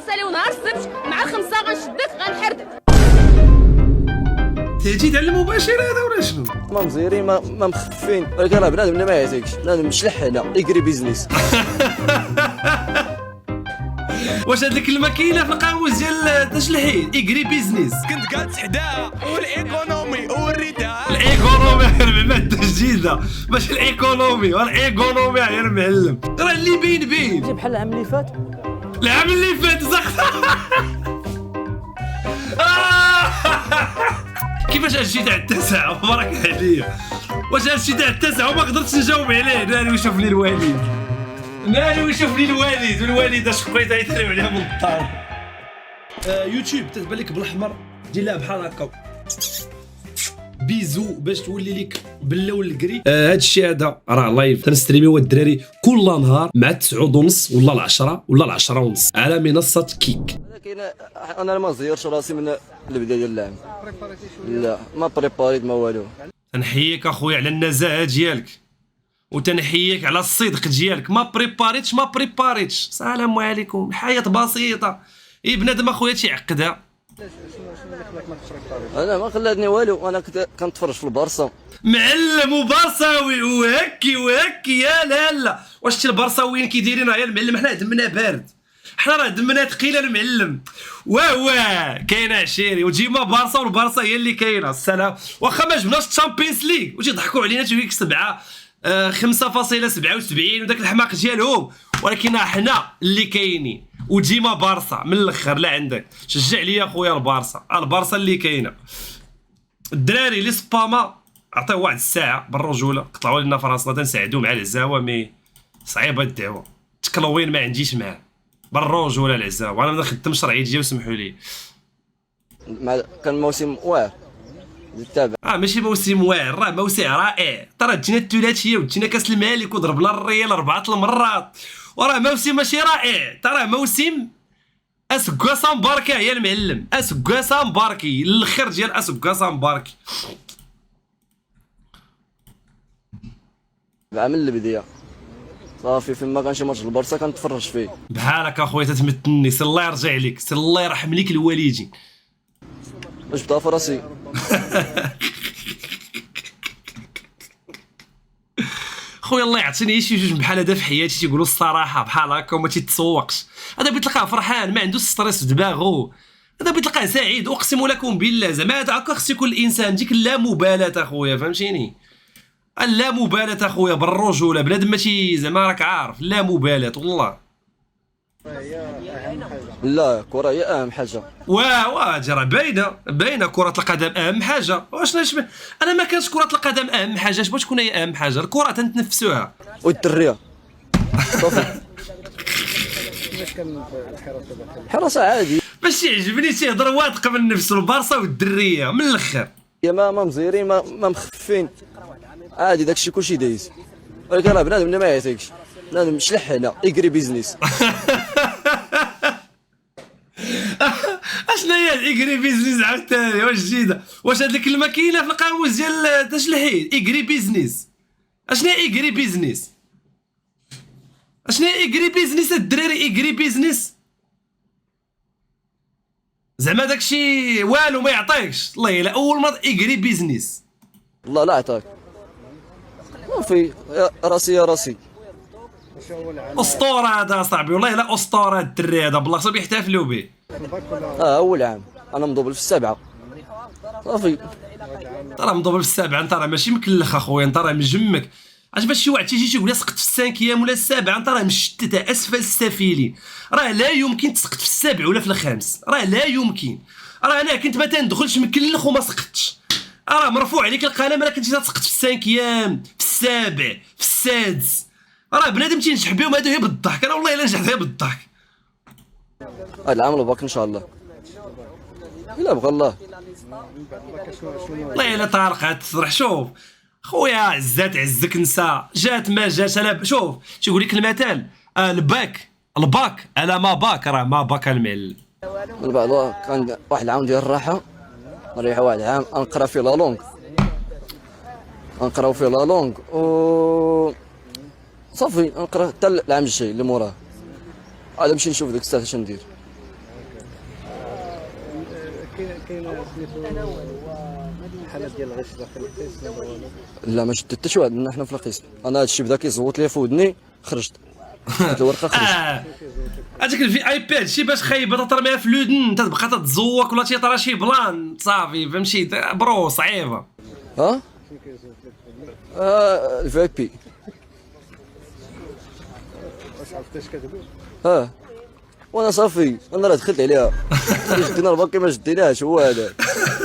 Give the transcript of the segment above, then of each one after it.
غنساليو نهار السبت مع الخمسه غنشدك غنحردك. تيجي على المباشر هذا ولا شنو؟ ما مزيرين ما مخفين، ولكن راه بنادم اللي ما يعطيكش، بنادم مشلح هنا يجري بيزنس. واش هاد الكلمه كاينه في القاموس ديال تشلحين اجري بيزنس؟ كنت قاعد حداها والايكونومي والرداء. الايكونومي الماده جديده ماشي الايكونومي ولا الايكونومي يا المعلم، راه اللي باين بحال العام اللي فات. العام اللي فات زخت. كيفاش هادشي تاع التاسع بارك عليا؟ واش هادشي تاع التاسع وما قدرتش نجاوب عليه؟ ناري ويشوفني الوالد، ناري ويشوفني الوالد والوالده شقيت يتريو عليها من الدار. يوتيوب تتبان لك بالاحمر دير لها بحال هكا بيزو باش تولي لك باللون الكري. هاد الشيء هذا راه لايف تنستريميو الدراري كل نهار مع 9:30 ولا 10 ولا 10:30 على منصه كيك. ولكن انا ما زيرتش راسي من البدايه ديال العام، لا ما بريباريت ما والو. تنحييك اخويا على النزاهه ديالك وتنحييك على الصدق ديالك، ما بريباريتش. السلام عليكم، الحياه بسيطه. بنادم اخويا تيعقدها. انا ما خلاتني والو، انا كنت كنتفرج في البارسا. معلم وبرصاوي وهكي يا لالا. واش انت البرصاويين كي دايرين يا المعلم؟ حنا دمنا بارد، حنا راه دمنا ثقيل المعلم. واه كاينه عشيري وديما بارسا والبارسا هي اللي كاينه. السلام واخا ما جبناش الشامبيونز ليغ وتيضحكوا علينا تيقول 7 5.77 وداك الحماق ديالهم، ولكن حنا اللي كاينين وديما بارسا من الاخر. لا عندك شجع لي اخويا البارسا اللي كاينه. الدراري اللي سباما عطيو واحد الساعه بالرجوله، قطعوا لنا في راسنا تنساعدوا مع العزاوه، مي صعيبه الدعوه. تكلوين ما عنديش معاه بالرجوله العزاوه، وانا ما نخدمش راه يجي وسمحوا لي. كان موسم واعر تابع. ماشي موسم واعر، راه موسم رائع. ترى جينا الثلاثيه وجينا كاس الملك وضربنا الريال 4 المرات، وراه موسم ماشي رائع، ترى موسم اسكواسا مباركه يا المعلم، اسكواسا مباركي الاخر ديال اسكواسا مباركي. من البدايه صافي فين ما كان شي ماتش البارسا كنتفرج فيه. بحالك اخويا تتمتني، سي الله يرجع لك، سي الله يرحم ليك الوالدين. واش بدا في راسي؟ خويا الله يعطيني شي جوج بحال هذا في حياتي تيقولوا الصراحه بحال هكا وما تيتسوقش. هذا بتلقاه فرحان ما عندوش ستريس في دماغه، هذا بتلقاه سعيد. اقسم لكم بالله زعما هذا هكا خص يكون الانسان، ديك اللامبالاه اخويا، فهمتيني؟ اللامبالاه اخويا بالرجوله، بنادم ماشي زعما راك عارف اللامبالاه والله. لا الكره هي اهم حاجه. واه جرى باينه كره القدم اهم حاجه. واش نشبه انا ما كانش كره القدم اهم حاجه، اش بغات تكون هي اهم حاجه؟ الكره تنتنفسوها والدريه صافي. حراسه عادي باش يعجبني تيهضر واثق من نفسه. البارسا والدريه من الاخر يا ما مزيرين ما مخفين، عادي داكشي كلشي دايز، ولكن راه بنادم اللي ما يعطيكش، بنادم مشلح هنا يجري بيزنس. اشنا هي الاجري بيزنس عاوتاني؟ واش جديده؟ واش هاد الكلمه كاينه في القاموس ديال تشلحين اجري بيزنس؟ اشنا اجري بيزنس؟ اشنا اجري بيزنس الدراري؟ اجري بيزنس زعما داكشي والو ما يعطيكش؟ الله الا اول مره اجري بيزنس. والله لا عطاك صافي راسي يا راسي. اسطوره هذا صاحبي، والله الا اسطوره الدري هذا بالله خصهم يحتفلوا به. اول عام انا مضوبل في 7 صافي. ترى مضوبل في 7 انت راه ماشي مكلخ اخويا، انت راه مجمك. اش باش شي واحد تيجي تيقول لي سقط في 5 ولا 7؟ انت راه مشتت اسفل السافلين. راه لا يمكن تسقط في 7 ولا في 5، راه لا يمكن. راه انا كنت ما تندخلش مكلخ وما سقطتش، راه مرفوع عليك القلم. انا كنت تسقط في 5 في 7 في 6. راه بنادم تينجح بهم هادو غير بالضحك. انا والله الا نجحت غير بالضحك. هاد العام الباك ان شاء الله الا بغى الله. والله الا طارق تفرح. شوف خويا عزات عزك نسى، جات ما جات. انا شوف تيقول لك المثل الباك على ما باك، راه ما باك المعلم. من بعد كان واحد العام ديال الراحه، نريح واحد العام نقرا فيه لا لونغ، نقراو فيه لا لونغ و صافي نقرا حتى العام الجاي اللي موراه. عاد نمشي نشوف ديك الساعه اش ندير. كاين سميتو الحالات ديال الغش داخل القسم ولا والو؟ لا ما شدتش عندنا حنا في القسم. انا هادشي بدا كيصوت لي في ودني خرجت. هاد الورقه خرجت. هذاك الفي اي بي هادشي باش خايبه ترميها في لودن تتبقى تتزوق ولا تيطرا شي بلان صافي فهمتي برو صعيبه. ها الفي اي بي. واش عرفتاش كتقول؟ وانا صافي انا راه دخلت عليها. شدينا الباقي ما شديناش هو هذا.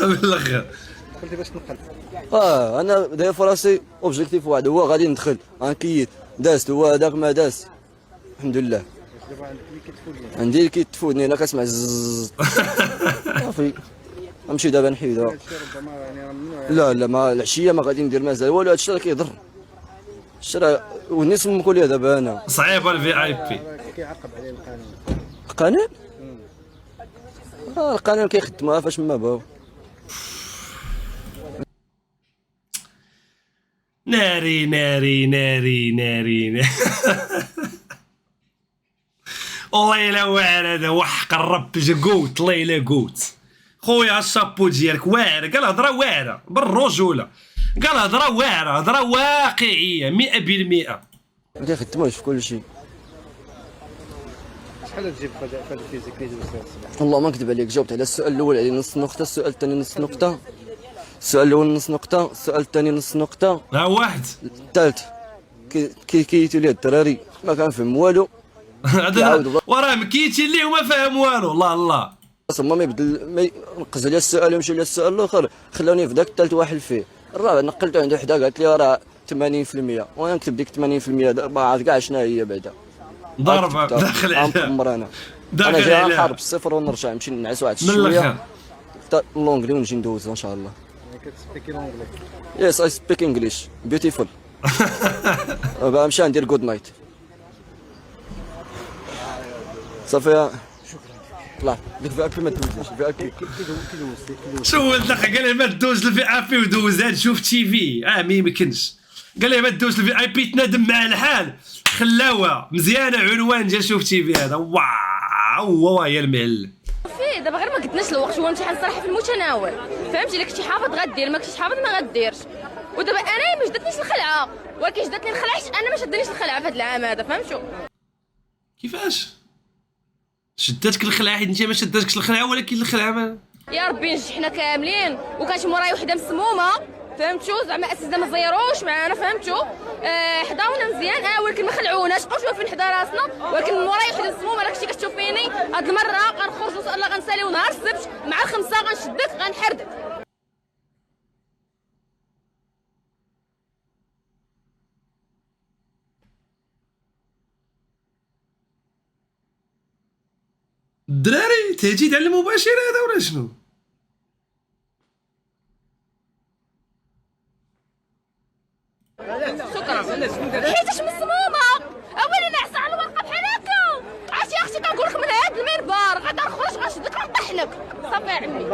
بالاخر قلتي باش تنقل. انا داير في راسي اوبجيكتيف واحد هو غادي ندخل غنكيد دازت هو هذاك ما داز الحمد لله. دابا عندك اللي كيتفوتني. عندي اللي كيتفودني انا كنسمع زز صافي نمشي دابا نحيدها. هادشي ربما يعني راه ممنوع. لا ما العشيه ما غادي ندير مازال والو. هادشي راه كيضر. هادشي راه وني سمكوا لي دابا انا. صعيبه الفي اي بي. راه كيعاقب عليه القانون. القانون؟ القانون كيخدمها فاش ما بغاو. ناري ناري ناري ناري والله الا واعر هذا وحق الرب قوت الله الا قوت خويا الشابو ديالك واعر قال هضره واعره بالرجوله قال هضره واعره هضره واقعيه 100%. ما كيخدموش في كل شيء. شحال تجيب في هذا الفيزيك اللي دوزتي الصباح؟ والله ما نكذب عليك جاوبت على السؤال الاول عليه نص نقطه السؤال الثاني نص نقطه السؤال الاول نص نقطه السؤال الثاني نص نقطه ها واحد الثالث كيتو لي الدراري ما كنفهم والو. هذا وراه مكيتين ليه وما فاهم والو. الله اصلا ما يبدل ما نقز على السؤال ويمشي على السؤال الاخر خلوني في ذاك الثالث واحد فيه. الرابع نقلته عند وحده قالت لي راه 80% وانا نكتب ديك 80% ما عارف كاع شنو هي بعدا ضربه داخل عليها مقمر انا داخل جاي عليها نحارب الصفر ونرجع نمشي نعس واحد من شويه الاخر. لونجلي ونجي ندوز ان شاء الله. يعني كتسبيكي لونجلي. يس اي سبيك انجليش بيوتيفول. مشى ندير جود نايت صافي. طلع ديك في اي بي ما تدوزش في اي بي. شو الدقه قال لي ما تدوز الفي اي بي ودوز هاد شوف تي في ما يمكنش. قال لي ما تدوز الفي اي بي تنادم مع الحال خلاوه مزيانه عنوان ديال شوف تي في هذا واو يا المعلم. في دابا غير ما قدناش الوقت هو امتحان صراحه في المتناول فهمتي. الا كنتي حافظ غدير ما كنتيش حافظ ما غديرش. ودابا انا ما شدتنيش الخلعه ولكن شدتني الخلعه حيت انا ما شدنيش الخلعه في هذا العام هذا فهمتوا. كيفاش شدتك الخلعه حيت انت ما شدتكش الخلعه ولكن الخلعه ما يا ربي نجحنا كاملين وكانت موراي وحده مسمومه فهمتوا زعما اساتذه ما زيروش معانا فهمتوا. حضاونا مزيان ولكن ما خلعوناش بقاو واقفين حدا راسنا ولكن موراي وحده مسمومه راك شتي كتشوف فيني هاد المره غنخرجوا ان شاء الله غنساليو نهار السبت مع الخمسه غنشدك غنحردك. الدراري تهديد على المباشر هذا ولا شنو؟ شكرا حيتاش مسمومه اولا نعس على الورقه بحال هكا. عرفتي اختي كنقول لك من هذا المنبر غدا نخرج غنشدك غنطحنك صافي يا عمي.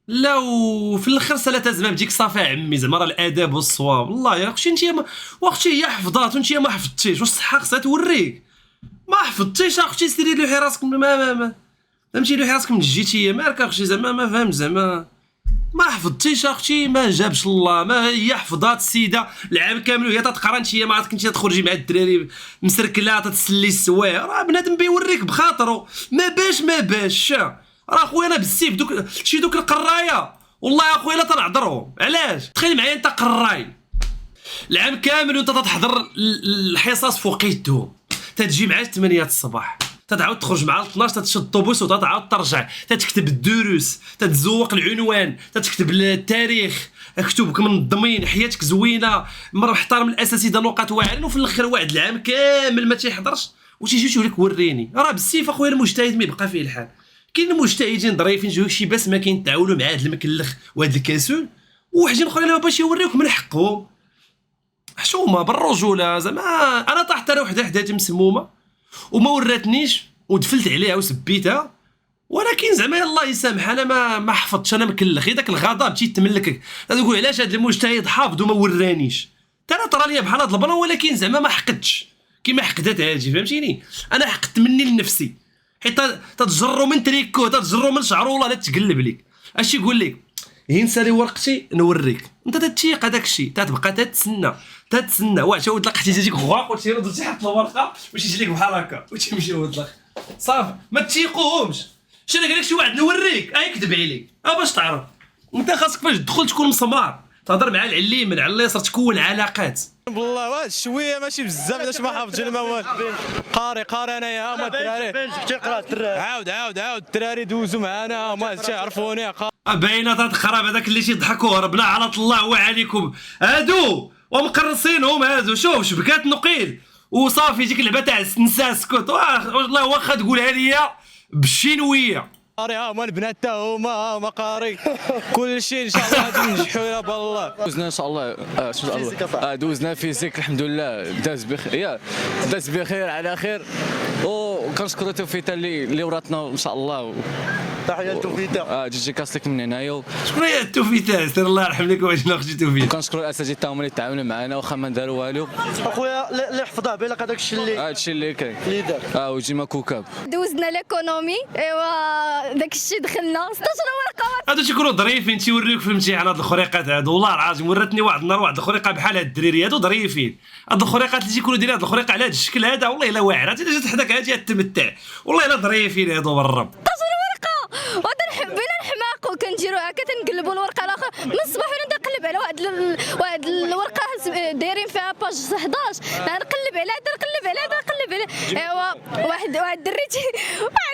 لا وفي الاخر سالات زعما بديك صافي عمي زعما راه الاداب والصواب. والله يا اختي انت واختي هي حفظات وانت ما حفظتيش واش الصحه خصها توريك. ما حفظتيش اختي سيري لوحي راسك ما فهمتي لوحي راسك من جيتي مالك اختي زعما ما فهمت زعما ما حفظتيش اختي ما جابش الله. ما هي حفظات السيده العام كامل وهي تتقرا انت ما عاد كنتي تخرجي مع الدراري مسركله تتسلي السوايع. راه بنادم بيوريك بخاطرو ما باش راه خويا انا بالسيف دوك شي دوك القرايه والله يا خويا لا تنعذرهم. علاش تخيل معايا انت قراي العام كامل وانت تحضر الحصص فوقيتهم تتجي مع 8 الصباح تتعاود تخرج مع 12 تتشد الطوبوس وتتعاود ترجع تتكتب الدروس تتزوق العنوان تتكتب التاريخ كتبك منظمين حياتك زوينه محترم الاساتذه نقاط واعرين وفي الاخر واحد العام كامل ما تيحضرش وتيجي تقول لك وريني. راه بالسيف اخويا المجتهد ما يبقى فيه الحال. كاين المجتهدين ظريفين جوج شي باس ما كاين تعاونوا مع هذا المكلخ وهذا الكاسول وواحدين اخرين لا باش يوريوك من حقهم حشومه بالرجوله. زعما انا طاحت انا وحده حداتي مسمومه وما وراتنيش ودفلت عليها وسبيتها ولكن زعما الله يسامح انا ما حفظتش انا مكلخ. داك الغضب تيتملكك تقول علاش هذا المجتهد حافظ وما ورانيش. انا طرا ليا بحال هاد البلان ولكن زعما ما حقدتش كيما حقدات هادي فهمتيني. انا حقدت مني لنفسي حيت تتجرو من تريكو تتجرو من شعرو والله لا تقلب لك. اش يقول لك ينسى لي ورقتي نوريك، انت تتيق هذاك الشيء تتبقى تتسنى واش ولد لقيتي تجيك غواق وتيرد وتحط الورقه واش يجي لك بحال هكا وتمشي ولد لك صافي ما تيقوهمش. شنو قال لك شي واحد نوريك يكذب عليك باش تعرف. انت خاصك فاش تدخل تكون مسمار، تهضر مع العليم من على اليسار، تكون علاقات. والله واش شويه ماشي بزاف باش ما حافظش الموال. قاري انايا هما الدراري عاود الدراري دوزوا معانا ما تعرفوني باينه تتخرب هذاك اللي تيضحكوا ربنا على الله وعليكم هادو ومقرصينهم هادو. شوف شبكات نقيل وصافي ديك اللعبه تاع نسى اسكت والله واخا تقولها ليا بالشينويه. قاري هما البنات تا هما قاري كل شيء ان شاء الله غادي ننجحوا يا بالله. دوزنا ان شاء الله دوزنا فيزيك الحمد لله داز بخير على خير، وكنشكروا توفيتا اللي وراتنا ان شاء الله. تحيه لتوفيتا جي كاسليك من هنايا. شكون هي توفيتا؟ سير الله يرحم لك واش اختي توفيتا. كنشكروا الاساتذه تاهم اللي تعاونوا معنا واخا ما داروا والو. اخويا اللي حفظها بالك هذاك الشيء اللي كاين اللي دار وجيما كوكاب دوزنا ليكونومي ايوا داك الشيء دخلنا 16 ورقه. هادو تيكونوا ظريفين تيوريوك في الامتحان. هاد الخريقات هادو والله العظيم وراتني واحد النهار واحد الخريقه بحال هاد الدريري هادو ظريفين. هاد الخريقات اللي تيكونوا دايرين هاد الخريقه على هاد الشكل هذا والله الا واعره انت جات حداك هادي التمتع والله الا ظريفين هادو بالرب. 16 ورقه بينا نحماقوا كنديروا هكا تنقلبوا الورقه الاخر من الصباح وانا نقلب على واحد الورقه دايرين فيها باج 11 نقلب على هذا ايوا واحد الدري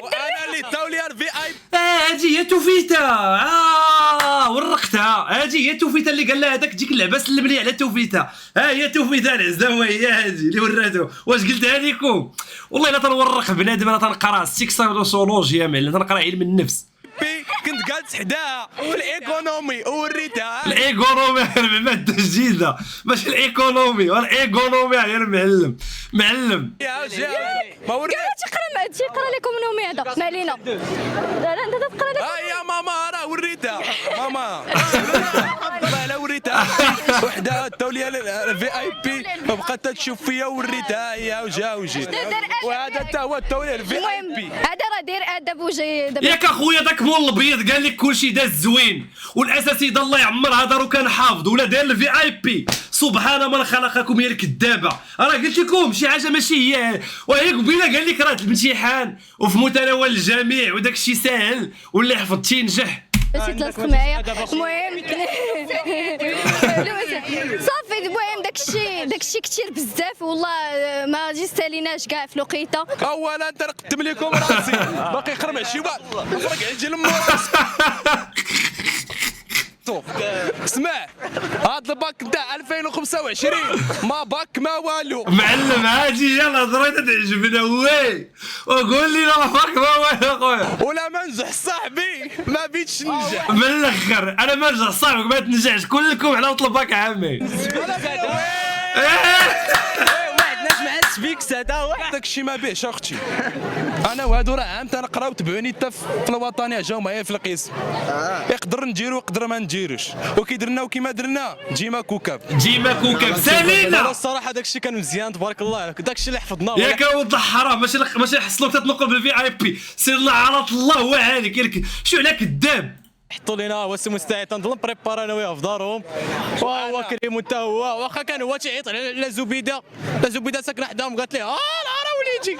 انا اللي داو لي الفي اي. هادي هي توفيتا ورقتها. هادي هي توفيتا اللي قال لها هذاك ديك اللعبه سلم لي على توفيتا. هي توفيتا العزاوه هي هادي اللي وراتو. واش قلتها لكم والله الا تنورق بنادم. انا تنقرا سيكسولوجيا معلم تنقرا علم النفس. كنت جالس حداها والايكونومي وريتها الايكونومي ماده جديده ماشي الايكونومي والايكونومي يا معلم يا ما وريت تيقرا لكم نومي هذا ما علينا. لا انت تقرا لكم يا ماما راه وريتها ماما لا وريتها وحده التوليه الفي اي بي بقات تشوف فيا وريتها هي وجيت وهذا حتى هو التوليه الفي اي بي. هذا راه داير ادب وجاي دابا ياك اخويا داك مول الابيض قال لك كلشي داز زوين والاساتذه الله يعمرها دارو كان حافظ ولا داير الفي اي بي. سبحان من خلقكم يا الكذابه. راه قلت لكم شي حاجه ماشي هي وهي قبيله قال لك راه الامتحان وفي متناول الجميع وداك الشيء ساهل واللي حفظ تينجح. باش تلاصق معايا المهم صافي. المهم داكشي كثير بزاف والله ما جي ساليناش كاع في الوقيته. اولا انت نقدم لكم راسي باقي خرمع شي واحد فرق عندي لمو اسمع هاد الباك تاع 2025 ما باك ما والو معلم. هاجي يلا ضريت تعجبنا وي وقول لي لا باك ما والو اخويا ولا منجح صاحبي ما بيتش ننجح من الاخر. انا ما نرجع صاحبك ما تنجحش كلكم على طلبك عامي. مع السبيكس هذا واحد داكشي ما بيهش اختي. انا وهادو راه عام تنقراو تبعوني حتى في الوطنيه جاو معايا في القسم. يقدر نديرو يقدر ما نديروش وكي درنا وكي ما درنا جيما كوكاب سالينا. الصراحه داكشي كان مزيان تبارك الله. داكشي اللي حفظناه ياك ولد الحرام ماشي يحصلوك تتنقل بالفي اي بي. سير الله على الله وعليك شو على كذاب. حطوا لينا هو مستعد تنظل بريبار انا وياه في دارهم وهو كريم حتى هو واخا كان هو تيعيط على زبيده. ساكنه حداهم قالت ليه راه وليدي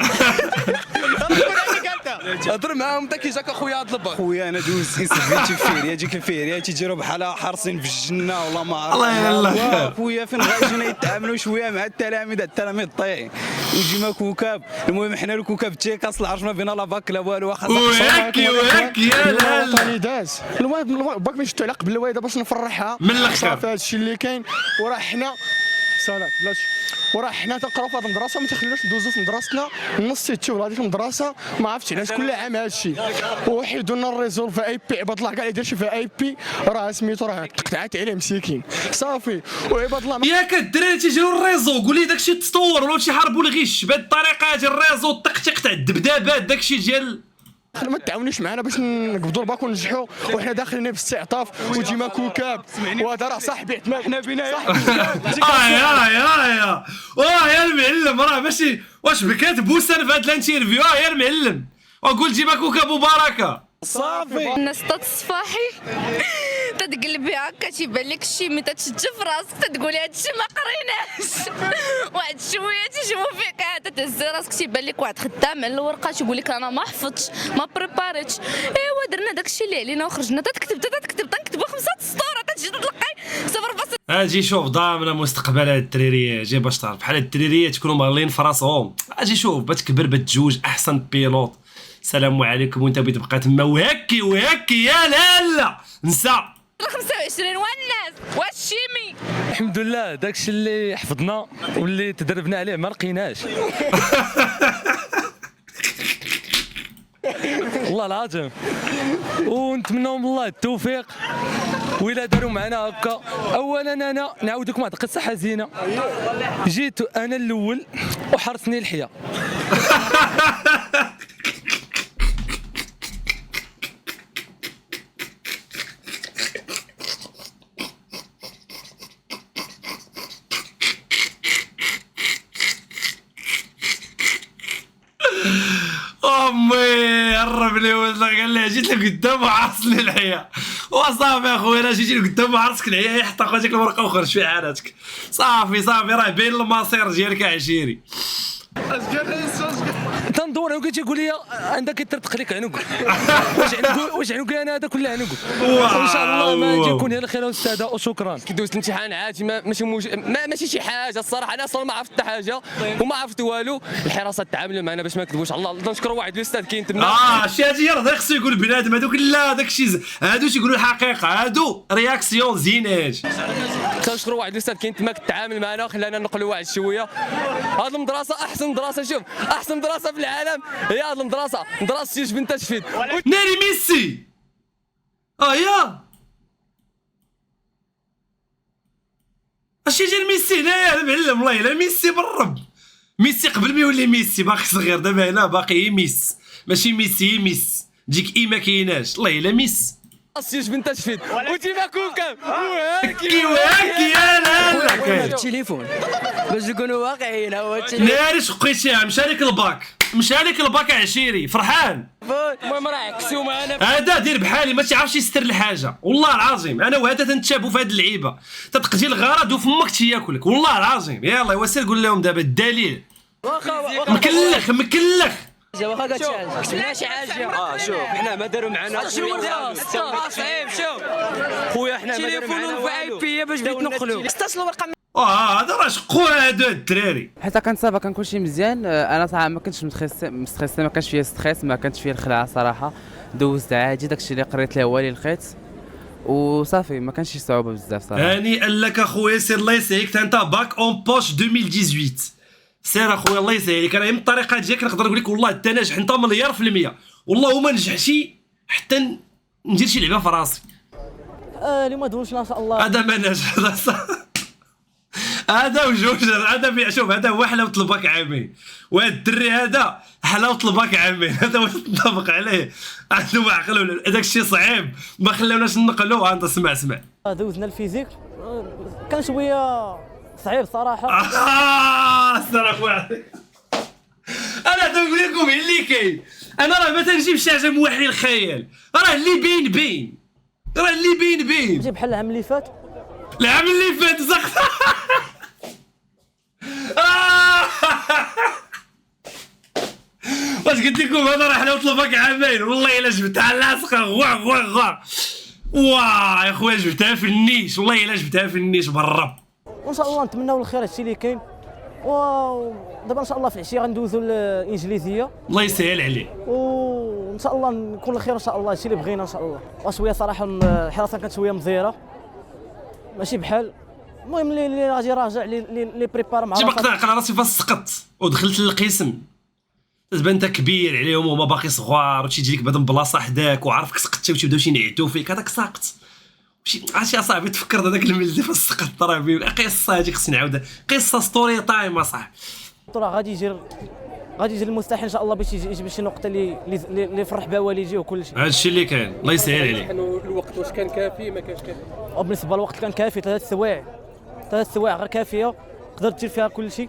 هضر معاهم حتى كي جاك اخويا هاد الباك. خويا انا دوزت سبيتي الفيريا ديك الفيريا تيديروا بحال حارسين في الجنه والله ما عرفت. الله يلا خويا فين غايجينا يتعاملوا شويه مع التلاميذ طايعين وجيما كوكاب. المهم حنا الكوكاب تيكاس العرش ما بينا لا باك لا والو واخا وهاك يا الوطني داز. المهم باك ما شفتو على قبل الوايده باش نفرحها من الاخر. صافي هادشي اللي كاين. وراه حنا صالات بلاتي وراه حنا تنقراو في هاد المدرسه ما تخليوش ندوزو في مدرستنا نص سيتي ولا هذيك المدرسه ما عرفتش علاش كل عام هادشي. وحيدوا لنا الريزول في اي بي. عباد الله كاع يدير شي في اي بي راه سميتو راه تقطعات عليه مسكين صافي. وعباد الله ياك الدراري تيجيو الريزو قول لي داكشي تطور ولا تيحاربوا الغش بهاد الطريقه. هادي الريزو طق تاع الدبدابات داكشي ديال ما تعاونيش معنا باش نقبضوا الباك وننجحوا وحنا داخلين في استعطاف وجيما كوكاب وهذا راه صاحبي حنا بينا يا يا المعلم راه ماشي واش بكات بوسان في هاد الانترفيو. يا المعلم وقول جيبها كوكب وبركه. صافي الناس تتصفاحي تتقلبي هكا تيبان لك شي ملي تتشد في راسك تتقولي هادشي ما قريناش واحد شويه تيشوفوا فيك تتهز راسك تيبان لك واحد خدام على الورقه تيقول لك انا ما حفظتش ما بريباريتش. ايوا درنا داكشي اللي علينا وخرجنا تتكتب تنكتبوا 5 سطور تتجي تلقاي 0. اجي شوف ضامنه مستقبل هاد الدراريه جي باش تعرف بحال هاد الدراريه تكونوا مغلين في راسهم. اجي شوف بتكبر بتجوج احسن بيلوط. السلام عليكم وانت بتبقى تما وهكي يا لالا نسى 25 والناس والشيمي. الحمد لله داكشي اللي حفظنا واللي تدربنا عليه ما لقيناش. والله العظيم ونتمناو من الله التوفيق. وإلا داروا معنا هكا اولا انا نعاود لكم واحد القصه حزينه. جيت انا الاول وحرسني الحياه. امي هرب لي ولدك قال لي جيت لك قدام وعرسني الحياه. وصافي اخويا انا جيت لك قدام وعرسك الحياه حتى خرجت لك الورقه وخرج في حالتك. صافي راه باين المصير ديالك عشيري. تندور وكي تيقول لي عندك يطرطق لك عنق. واش عنق انا هذا كله عنق. ان شاء الله ما يجي يكون هي الخير استاذه وشكرا. كي دوزت الامتحان عادي ماشي شي حاجه الصراحه. انا اصلا ما عرفت حتى حاجه وما عرفت والو. الحراسه تعاملوا معنا باش ما نكذبوش على الله. نشكر واحد الاستاذ كاين تما. شي هادي راه خصو يقول بنادم هذوك لا داكشي هادو تيقولوا الحقيقه هادو رياكسيون زيناج. تنشكروا واحد الاستاذ كاين تما كتعامل معنا خلانا نقلوا واحد شويه. هاد المدرسه احسن مدرسه. شوف احسن مدرسه في العالم هي هاد المدرسه مدرسه يوسف بن تشفيد. ناري ميسي يا اش جا ميسي هنايا المعلم والله الا ميسي بالرب. ميسي قبل ما يولي ميسي باقي صغير دابا هنا باقي ميس ماشي ميسي ميس ديك ما كايناش الله الا ميس. يوسف بن تشفيد وديما كوكب وهاكي يا لالا التليفون باش نكونوا واقعيين. هو ناري شقيتيها مشى لك الباك عشيري فرحان. المهم راه عكسوا معنا. هذا دير بحالي ما تعرفش يستر الحاجه والله العظيم. انا وهذا تنتشابوا في هذه اللعيبه تتقضي الغرض وفمك تياكلك والله العظيم. يلا وسير قول لهم دابا الدليل. مكلخ واخا كتبنا شي حاجه. شوف حنا ما داروا معنا صعيب. شوف خويا حنا ما داروا معنا تليفون في اي بي باش بغيت نقلوا 16 الورقه. هذا راه شقوا هادو الدراري. حتى كان صافا كان كلشي مزيان. انا صراحه ما كنتش مستريسي ما كانش فيا ستريس ما كانش فيا الخلعه صراحه. دوزت عادي داكشي اللي قريت له هو اللي لقيت وصافي ما كانش شي صعوبه بزاف صراحه. هانيئا لك اخويا سير الله يسعدك انت باك اون بوش 2018. سير اخويا الله يسهلك. انا من الطريقه ديالك نقدر نقول لك والله انت ناجح انت 100%. والله وما نجحش حتى ندير شي لعبه في راسي. اليوم دوزنا ان شاء الله. هذا ما ناجح هذا وجوج هذا شوف هذا هو حلاوه الباك عامين. وهذا الدري هذا حلاوه الباك عامين. هذا واش نطبق عليه عنده عقل. داك الشيء صعيب ما خلاوناش نقلوه. انت اسمع دوزنا الفيزيك كان شويه صعيب صراحه. استرك واحد. انا تنقول لكم اللي كاين. انا راه ما تنجيبش حاجه موحي الخيال. راه اللي باين راه اللي باين. جيب بحال العام اللي فات. العام اللي فات زخت. واش قلت لكم هذا راه حلاوه الباك عامين. والله الا جبتها لاصقه غوا واه يا خويا جبتها في النيش. والله الا جبتها في النيش بالرب. وان شاء الله نتمناو الخير هادشي اللي كاين. ودابا ان شاء الله في العشيه غندوزو الانجليزيه الله يسهل عليه. وان شاء الله نكون الخير ان شاء الله هادشي اللي بغينا ان شاء الله. وشويه صراحه الحراسه كانت شويه مزيره ماشي بحال. المهم اللي غادي راجع لي بريبار مع راسي. باقي على راسي فاش سقطت ودخلت للقسم تبان انت كبير عليهم وهما باقي صغار وتيجي لك بعد من بلاصه حداك وعارفك سقطتي وتبداو ينعتوا فيك هذاك ساقط. عرفتي اصاحبي تفكرت هذاك الملي فاش سقطت راه قصه هذيك خصني نعاودها. قصه ستوري تايم اصاحبي. راه غادي يجي المستحيل ان شاء الله باش يجيب شي نقطه اللي يفرح بها والديه وكل شيء. هذا الشيء اللي كان الله يسهل عليك. الوقت واش كان كافي ما كانش كافي؟ وبالنسبه للوقت كان كافي 3 سوايع غير كافيه قدرت دير فيها كل شيء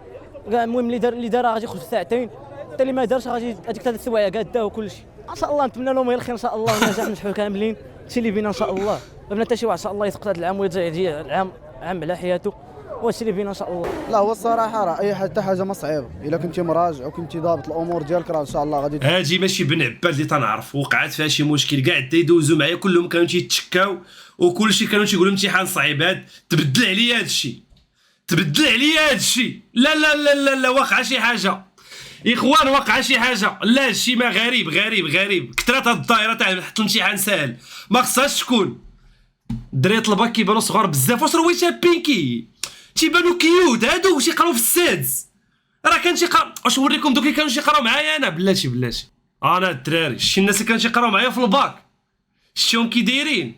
كاع. المهم اللي دار غادي يخرج ساعتين حتى اللي ما دارش غادي هذيك 3 سوايع قاده وكل شيء. ان شاء الله نتمنى لهم غير الخير ان شاء الله ونجاح نجحوا كاملين. هادشي اللي بينا ان شاء الله. ما بنا حتى شي واحد ان شاء الله يسقط هذا العام ويجي العام على حياته. وهادشي اللي بينا ان شاء الله. لا هو الصراحه راه اي حتى حاجه ما صعيبه الا كنتي مراجع وكنتي ضابط الامور ديالك راه ان شاء الله غادي. هاجي ماشي بن عباد اللي تنعرف وقعت فيها شي مشكل كاع يدوزوا معايا كلهم كانوا تيتشكاو وكلشي كانوا تيقولوا امتحان صعيب. هاد تبدل عليا هادشي لا لا لا لا لا واقع شي حاجه اخوان واقع شي حاجه. لا هادشي ما غريب كثرت هاد الدائره تاع نحط الامتحان ساهل ما خصهاش تكون. الدراري الباك كيبانوا صغار بزاف. واش رويتها بينكي تيبانوا كيوت هادو واش يقراو في السادس راه كان تيقرا. واش نوريكم دوك اللي كانوا تيقراو معايا انا بلاتي انا الدراري شتي الناس اللي كانوا تيقراو معايا في الباك شتيهم كي دايرين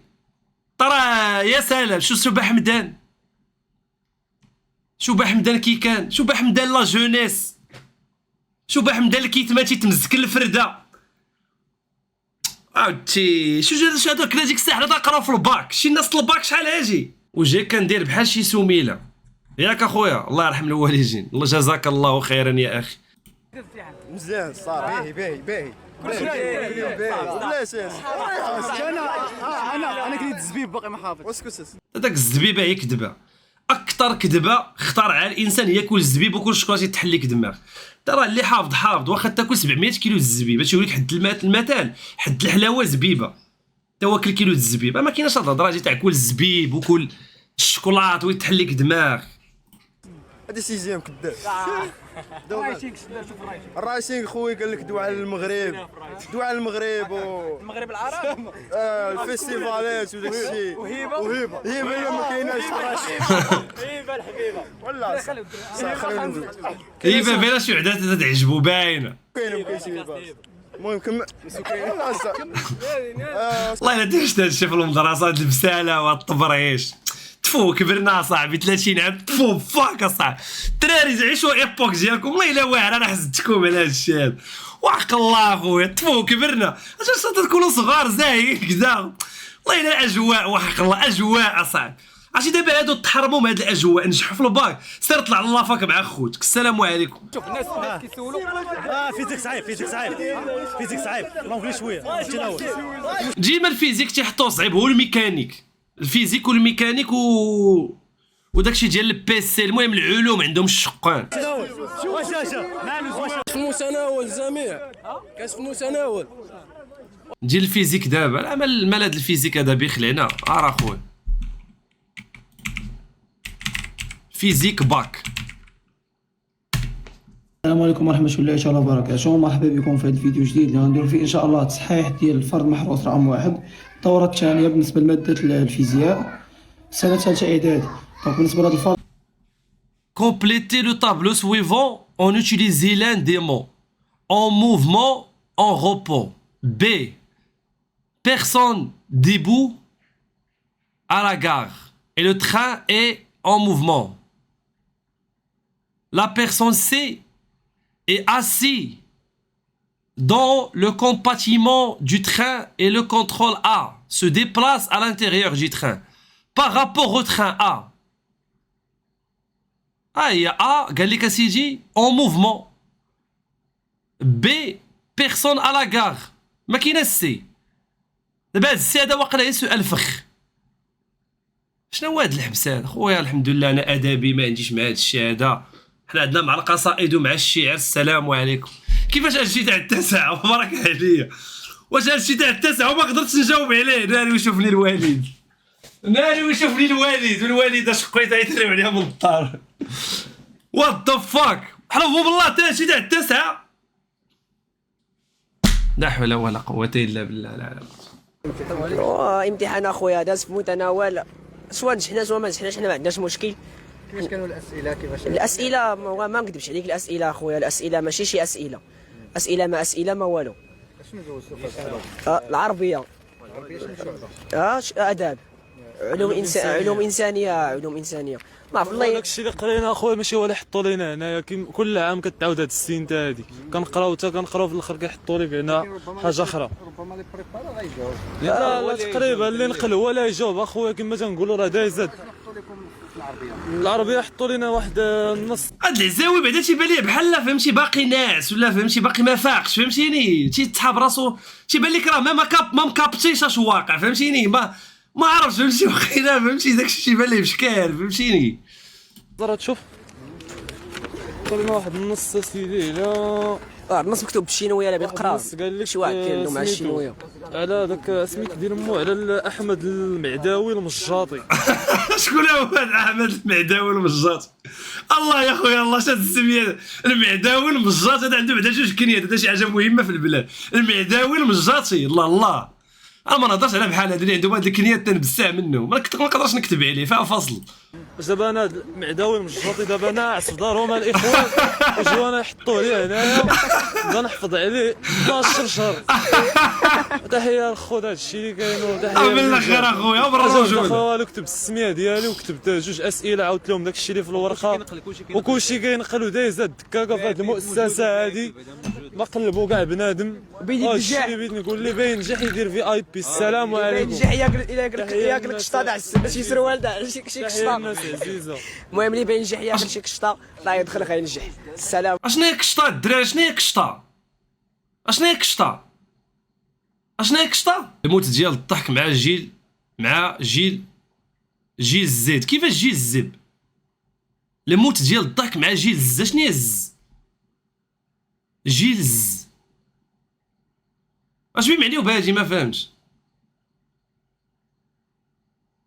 ترى يا سلام. شوف بحمدان كي كان شوف بحمدان لا جونيس شوف بحمدان الكيتما تيتمزك الفرده عاودتي شو هذاك ديك الساعه تقراو في الباك شي الناس الباك شحال هاجي وجاي كندير بحال شي سميله ياك اخويا الله يرحم الوالدين. الله جزاك الله خيرا يا اخي. مزيان الصراحه باهي بلاش انا كنت الزبيب باقي ما حافظ واسكت. هذاك الزبيبه هي كذبه. اكثر كذبه اخترعها الانسان هي كل الزبيب وكل شكلاطه تحل لك دماغ. ترى اللي حافظ واخا تاكل 700 كيلو الزبيبه تيقول لك حد المثال حد الحلاوه زبيبه تا واكل كيلو الزبيبه. ما كايناش هاد الهضره تاع كل الزبيب وكل الشكلاط ويتحل لك دماغ. هادي سيزيام كذاب. الرايسينغ خويا قال لك دوا على المغرب المغرب العربي الفيستيفالات وداك الشيء وهيبه لا ما كايناش هيبه الحبيبه ولا خلينا ندوي هيبه بلا شي وحده تعجبو باينه. كاين شي المهم كمل والله الا درت هادشي في المدرسه هاد البساله وهاد الطبريش تفو كبرنا صاحبي 30 عام تفو فاك اصاحبي. الدراري عيشوا ايبوك ديالكم والله الا واعر انا حسدتكم على هادشي هذا وحق الله اخويا تفو كبرنا اش تكونوا صغار زاهيين كذا. والله الا اجواء وحق الله اجواء اصاحبي. عرفتي دابا هادو تحرموا من هاد الاجواء نجحوا في الباك سير طلع لافاك مع خوتك. السلام عليكم. شوف الناس كيسولوا فيزيك صعيب لونغلي شويه ديما الفيزيك تيحطوه صعيب هو الميكانيك الفيزيك والميكانيك وداكشي ديال البيسي. المهم العلوم عندهم الشقان. في المتناول الجميع كاش في المتناول ديال الفيزيك دابا لا مال هاد الفيزيك هذا بيخلعنا راه خويا فيزيك باك. السلام عليكم ورحمه الله تعالى وبركاته. مرحبا بكم في هذا الفيديو الجديد اللي غنديرو فيه ان شاء الله تصحيح ديال الفرد محروس رقم 1 الدوره الثانيه بالنسبه لماده الفيزياء سنه ثالثه اعدادي. دونك بالنسبه لهذا الفرد complétez le tableau suivant en utilisant l'un des mots en mouvement en repos. B personne debout à la gare et le train est en mouvement. La personne C est assise dans le compartiment du train et le contrôle A se déplace à l'intérieur du train par rapport au train A. Il y a A, قال لك سيدي en mouvement. B personne à la gare ما كايناش سي. دابا هاد السي هذا واقيلا سؤال فخ. شنو هو هاد الحبس هذا خويا؟ الحمد لله انا ادبي ما عنديش مع هاد الشيء هذا. حنا عندنا مع القصائد ومع الشعر. السلام عليكم. كيفاش هادشي تاع التاسع بارك عليا واش هادشي تاع التاسع وما قدرتش نجاوب عليه. ناري ويشوفني الوالد والوالده شقيتها يتريو عليها من الدار. وات ذا فاك حلفوا بالله تا هادشي تاع التاسع. لا حول ولا قوه الا بالله. لا امتحان اخويا داز في متناول سواء نجحنا سواء ما نجحناش حنا ما عندناش مشكل. كيفاش كانوا الاسئله الاسئله ما نكذبش عليك الاسئله اخويا الاسئله ماشي شي اسئله ما والو. شنو دوزتوا في الاسئله؟ العربيه اداب علوم انسانيه ما عرف الله. داكشي اللي قرينا اخويا ماشي هو اللي حطوا لينا هنايا كل عام كتعاود هاد السنين تاع هادي كنقراو في الاخر كيحطوا لك هنا حاجه اخرى. ربما لي بريبارا غيجاوب لا تقريبا اللي نقل هو لا يجاوب اخويا كما تنقولوا راه دايزات العربيه حطوا لنا واحد النص. هاد العزاوي بعدا تيبان ليه بحال فهمتي باقي ناعس ولا فهمتي باقي ما فاقش فهمتيني، تيتحاب راسو تيبان لك راه ما مكابتيش اش واقع فهمتيني، ما عرفتش فهمتي وخينا فهمتي داكشي تيبان ليه بشكال فهمتيني. تقدر تشوف حطوا لنا واحد النص سيدي لا النص مكتوب بالشينويه لا بالقراء. النص قال لك شي واحد كاين مع الشينويه على داك سميتو ديال مو على احمد المعداوي المجاطي. شكون هو هذا احمد المعداوي المجاطي؟ الله يا خويا الله شاد السميه المعداوي المجاطي هذا عنده بعدا جوج كنيات، هذا شي حاجه مهمه في البلاد. المعداوي المجاطي الله الله، انا ما نهضرش على بحال هذا اللي عندهم هاد الكنيات تنبسع منه، ما نقدرش نكتب عليه فيها فصل. دابا انا المعداوي المجاطي دابا ناعس في دارهم الاخوان وجوا يحطوه لي هنايا بدا نحفظ عليه 12 شهر. تحيه لخو هذا الشيء اللي كاين وتحيه من الاخر اخويا بالرجوله. كتب السميه ديالي وكتبت جوج اسئله عاودت لهم داك الشيء اللي في الورقه وكلشي كينقل ودايز الدكاكه في هذه المؤسسه هذه ما قلبوا كاع بنادم. الشيء اللي بغيت نقول لي باين نجح يدير في اي بي. السلام عليكم. نجح ياكل كشطه تاع شي سروال تاع شي كشطه. المهم اللي باين نجح ياكل شي كشطه لا يدخل غينجح. السلام. اشنو هي كشطه الدراري؟ شنو هي كشطه؟ اشنو هي كشطه؟ اشنو هي كشطه؟ الموت ديال الضحك مع جيل الزيد. كيفاش جيل الزب؟ الموت ديال الضحك مع جيل الز. شنو هي الز؟ جيل الز اش بيمعنيو بهادي ما فهمتش.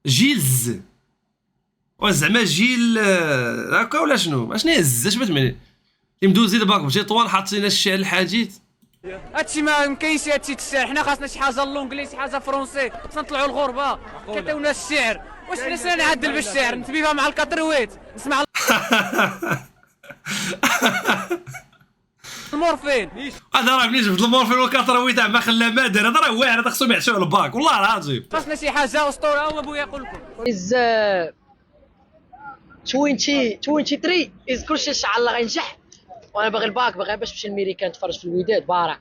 جيل الز وزعما جيل هكا ولا شنو؟ اشنو هي الز؟ اش بتمعني؟ اللي مدوزين الباك بتطوان حاطين الشعر الحديث. هادشي ما يمكنش هادشي الشعر، حنا خاصنا شي حاجه لونجلي شي حاجه فرونسي، خاصنا نطلعوا الغربه كيعطيونا الشعر. واش حنا نعدل بالشعر نتبيها مع الكاترويت نسمع المورفين. هذا راه منين جبت المورفين والكاترويت ما خلى مادر، هذا راه واعر، هذا خصهم يعشوا الباك والله العظيم. خاصنا شي حاجه اسطوره. هو بويا يقول لكم 23 كلشي شعل غينجح، وانا باغي الباك باغي باش نمشي للميريكان نتفرج في الوداد بارك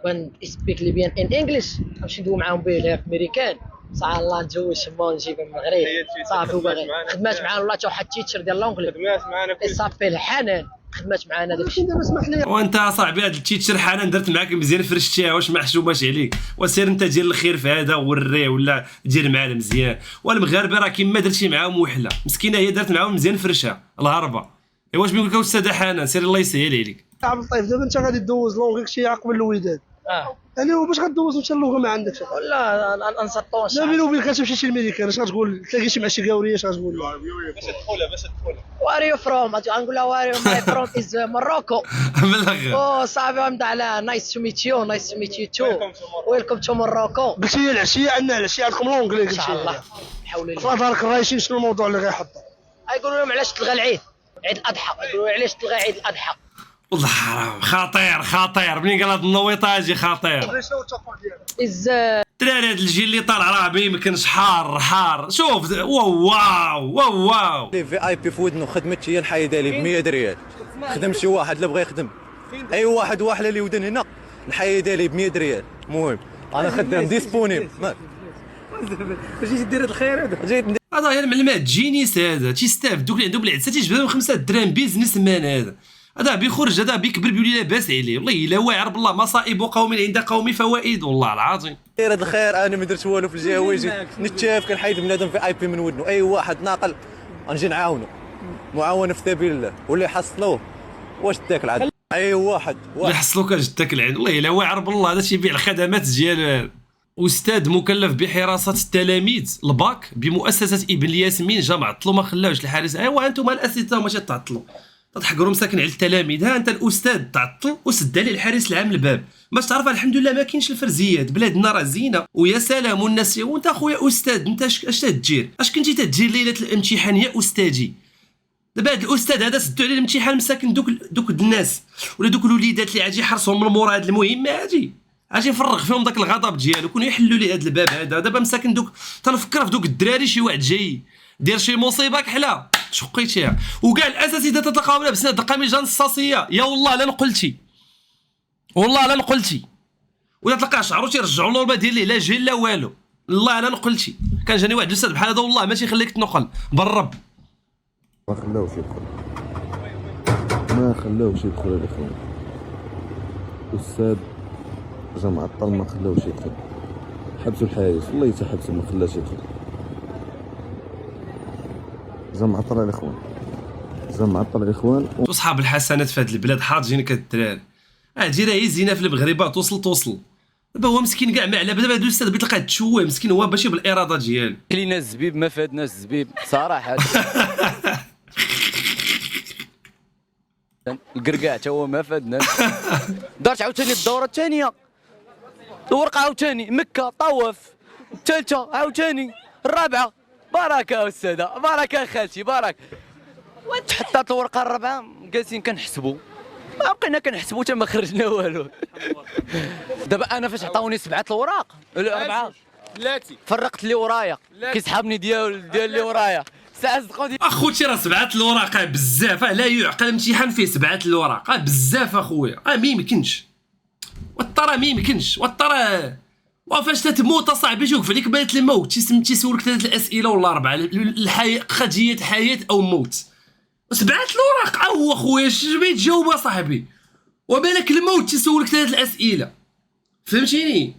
وان سبيك لي بيان ان انجلش نمشي ندوي معاهم به غير في الميريكان. صح الله نتزوج تما نجيبها من المغرب صافي. وباغي خدمات معانا والله واحد التيتشر ديال لونجلي خدمات معانا يصافي حنان خدمات معانا داكشي دابا سمح لي. وانت صاحبي هاد التيتشر حنان درت معاك مزيان فرشتيها واش ما حشوماش عليك، وسير انت دير الخير في هذا وريه ولا دير معاه مزيان. والمغاربه راه كيما درتي معاهم وحله مسكينه هي دارت معاهم مزيان فرشها الهربه. ايوا واش بيقول لك استاذ حنان سير الله يسهل عليك. عبد اللطيف دابا انت غادي دوز لونغ شي قبل الوداد يعني باش غدوز انت اللغه ما عندكش لا نسطونش. لا بينو وبين كتمشي شي الميريكان اش غتقول؟ تلاقيتي مع شي قاوريه اش غتقول؟ باش تدخلها واريو فروم غنقول لها واريو ماي فروم از موروكو من الاخر. او صافي غنبدا على نايس تو ميت يو نايس تو ميت يو تو ويلكم تو موروكو. قلتي العشيه عندنا العشيه عندكم لونغلي قلتي ان شاء الله حول الله. فدارك الرايشين شنو الموضوع اللي غيحطوا؟ غيقولوا لهم علاش تلغى العيد عيد الاضحى، يقولوا علاش تلغى عيد الاضحى. والله حرام خطير منين قال هاد النويطاجي خطير. الدراري هاد الجيل اللي طالع راه ما يمكنش حار شوف واو في اي بي في ودنو خدمت هي نحيدها ليه ب 100 ريال. خدم شي واحد اللي بغى يخدم اي واحد واحله اللي ودن هنا نحيدها ليه ب 100 ريال. المهم انا خدام ديسبونيبل باش دير هاد الخير هذا غير معلومات جينيس هذا تيستافد دوك اللي عندهم العدسه تيجبد لهم 5 دراهم بيزنس مان. هذا بيخرج هذا بيكبر بيولي لاباس عليه والله الا واعر بالله. مصائب قوم عند قوم فوائد والله العظيم. دير هاد الخير انا ما درت والو في الجهوي نتشاف كنحيد بنادم في اي بي من ودنو اي واحد ناقل غنجي نعاونو معاونه في سبيل الله واللي يحصلوه واش تاكل عاد اي واحد اللي حصلوك اش تاكل عاد والله الا واعر بالله. هذا تيبيع الخدمات ديالو. استاذ مكلف بحراسه التلاميذ الباك بمؤسسه ابن الياسمين جا معطلو ما خلاوش الحارس. ايوا انتم الاساتذه ماشي تعطلوا تضحكوا مساكن على التلاميذ. ها انت الاستاذ تعطل وسد عليه الحارس العام الباب باش تعرف الحمد لله ما كاينش الفرزيات. بلادنا راه زينه ويا سلام. والناس وانت اخويا استاذ انت اش تدير؟ اش كنتي تدير ليله الامتحان يا استاذي؟ دابا هذا الاستاذ هذا سدوا عليه الامتحان مساكن دوك الناس ولا دوك الوليدات اللي غادي يحرصهم من مورا هذه المهمه هذه غادي يفرغ فيهم داك الغضب ديالو. كونوا يحلوا لي هذا الباب هذا. دابا مساكن دوك تنفكر في دوك الدراري شي واحد جاي دير شي مصيبه كحله شقيتيها. وكاع الاساتذه تتلقاو لابسين قميجه نصاصيه. يا والله لا نقلتي والله لا نقلتي ولا تلقى شعرو تيرجعوا له ما دير ليه لا جيل لا والو. والله لا نقلتي. كان جاني واحد الاستاذ بحال هذا والله ماشي يخليك تنقل بالرب ما خلاوش يدخل، ما خلاوش يدخل الاخوان. الاستاذ جا معطل ما خلاوش يدخل، حبسوا الحارس والله حتى حبسوا ما خلاش يدخل. جا معطل الاخوان، جا معطل الاخوان. وصحاب الحسنات في هاد البلاد حاضرين كالدراري. هادي راه هي الزينه في المغرب، توصل دابا هو مسكين كاع ما على دابا هادو الاستاذ بيتلقى تشوه مسكين، هو ماشي بالاراده ديالو. كلينا الزبيب ما فادناش الزبيب صراحه. القرقاع تا هو ما فادناش. دارت عاوتاني الدوره الثانيه، الورقه عاوتاني مكه طواف، الثالثه عاوتاني، الرابعه بركه استاذه، بركه خالتي بركه. تحطات الورقه الرابعه جالسين كنحسبوا، ما بقينا كنحسبوا حتى ما خرجنا والو. دابا انا فاش عطاوني 7 الوراق 4 بلاتي فرقت اللي ورايا كيسحبني ديال اللي ورايا ساعه صدقوا اخوتي راه 7 الوراق بزاف، لا يعقل امتحان فيه 7 الوراق بزاف اخويا، ما يمكنش والطرا ما يمكنش والطرا. وفاش تتموت اصاحبي شوف عليك بانت الموت تيسولك 3 الاسئله ولا 4 قضيه حياه او موت. 7 الوراق هو اخويا شنو يتجاوب اصاحبي، وبالك الموت تيسولك 3 الاسئله فهمتيني.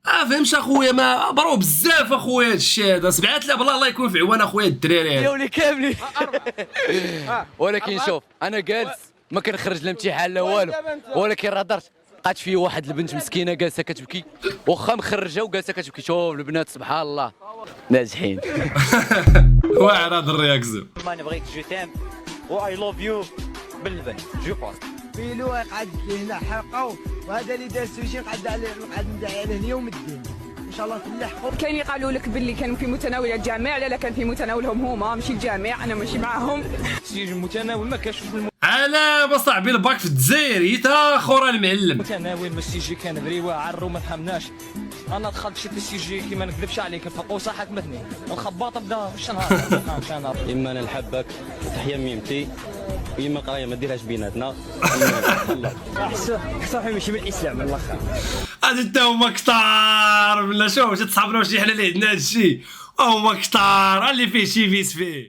فهمش اخويا، ما برو بزاف اخويا هادشي هذا. 7 لا بالله الله يكون في عوان اخويا الدراري يا ولي كاملين. ولكن شوف انا جالس ما كنخرج الامتحان لا والو، ولكن راه درت لقات فيه واحد البنت مسكينه جالسه كتبكي، واخا مخرجه وجالسه كتبكي. شوف البنات سبحان الله ناجحين. واعر هذا الرياكسيون. ما نبغيك جو تيم و اي لوف يو باللبن جو باس فيلو يقعد هنا حلقه، وهذا اللي دار سوشي قعد ندعي عليه اليوم الدين ان شاء الله تلحقوا. كاين اللي قالوا لك باللي كان في متناول الجامع، لا كان في متناولهم هما ماشي الجامع، انا ماشي معاهم. سيج المتناول ما كانش على بصاحبي الباك في الجزائر تا خورا المعلم. متناول ما السي جي كان بري واعر وما فهمناش. انا دخلت شفت السي جي كي ما نكذبش عليك الفقوسه حكمتني، الخباط بدا في الشنهار. اما انا نحبك تحيا ميمتي، اما قرايه ما ديرهاش بيناتنا. صافي ماشي من الاسلام الاخر. هادي تا هما كثار بلا شوف تصحابنا واش حنا اللي عندنا هادشي هما كثار اللي فيه شي فيس فيه.